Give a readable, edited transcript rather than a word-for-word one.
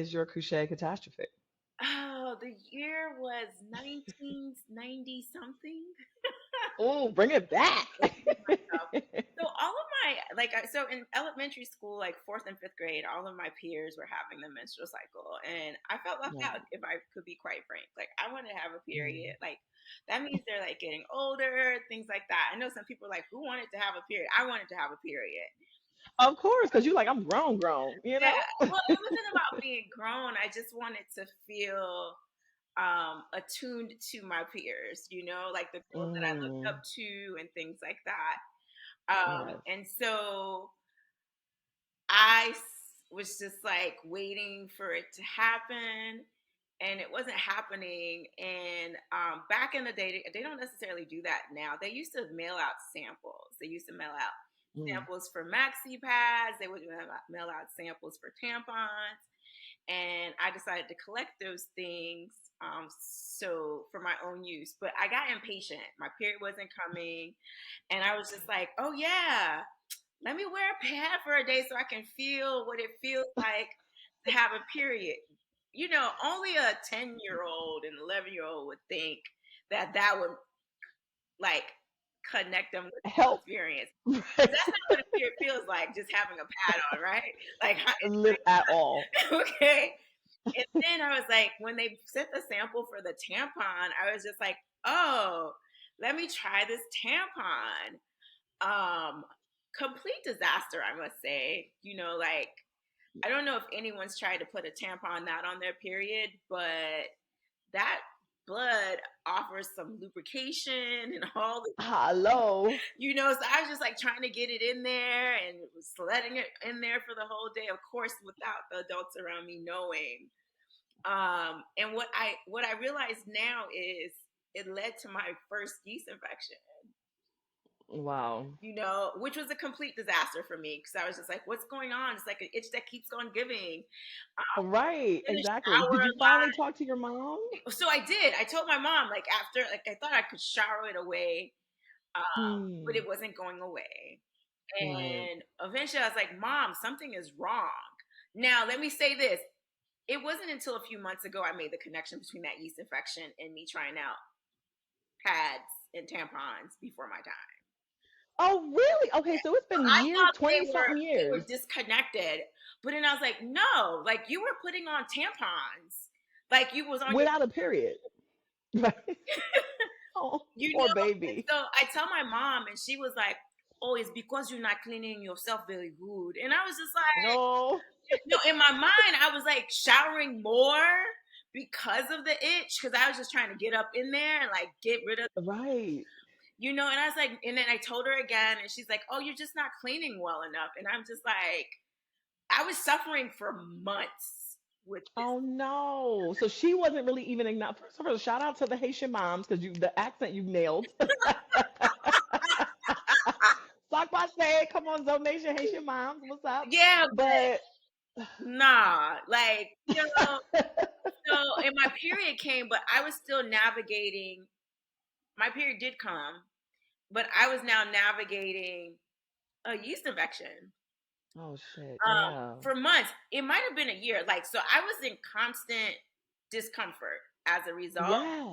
is your Kushae catastrophe? Oh, the year was 1990 something. Oh, bring it back. Dating myself. So all of my so in elementary school, like fourth and fifth grade, all of my peers were having the menstrual cycle, and I felt left out. Right. If I could be quite frank, like I wanted to have a Mm. period. Like that means they're like getting older, things like that. I know some people are like who wanted to have a period. I wanted to have a period. Of course, because you're like, I'm grown, grown, you Yeah. know? Well, it wasn't about being grown. I just wanted to feel attuned to my peers, like the girls that I looked up Mm, to and things like that. yes. And so was just like waiting for it to happen, and it wasn't happening. And back in the day, they don't necessarily do that now. They used to mail out samples. They used to mail out Mm. samples for maxi pads. They would mail out samples for tampons, and I decided to collect those things so for my own use. But I got impatient. My period wasn't coming, and I was just like, "Oh yeah, let me wear a pad for a day so I can feel what it feels like to have a period." Only a 10-year-old and 11-year-old would think that would like connect them with the Help. experience. That's not what a period feels like, just having a pad on, right? Like, Live at all. okay. And then I was like, when they sent the sample for the tampon, I was just like, oh, let me try this tampon. Um, Complete disaster, I must say. Like I don't know if anyone's tried to put a tampon not on their period, but that blood offers some lubrication and all the, Hello. so I was just like trying to get it in there and was letting it in there for the whole day, of course, without the adults around me knowing. And what I realize now is it led to my first yeast infection, Wow. which was a complete disaster for me because I was just like, what's going on? It's like an itch that keeps on giving. Right, In the exactly. shower Did you a finally talk to your mom? lot. So I did. I told my mom, like, after, like, I thought I could shower it away, but Hmm. it wasn't going away. Right. And eventually I was like, Mom, something is wrong. Now, let me say this. It wasn't until a few months ago I made the connection between that yeast infection and me trying out pads and tampons before my time. Oh, really? Okay, so it's been I years, thought 20 something they were years. disconnected, but then I was like, no, like you were putting on tampons, like you was on your, Without a period. Right. Oh, poor And baby. so I tell my mom, and she was like, "Oh, it's because you're not cleaning yourself very good." And I was just like, No. in my mind, I was like showering more because of the itch, because I was just trying to get up in there and like get rid of, Right. And I was like, and then I told her again, and she's like, "Oh, you're just not cleaning well enough." And I'm just like, I was suffering for months with this. Oh no. So she wasn't really even First of all, shout out to the Haitian moms because the accent you nailed. Sock by say, come on, Zo Nation, Haitian moms, what's up? Yeah, but But nah, like, so, and my period came, but I was still navigating. My period did come, but I was now navigating a yeast infection oh shit, yeah. for months. It might have been a year. Like, so I was in constant discomfort as a result. Yeah.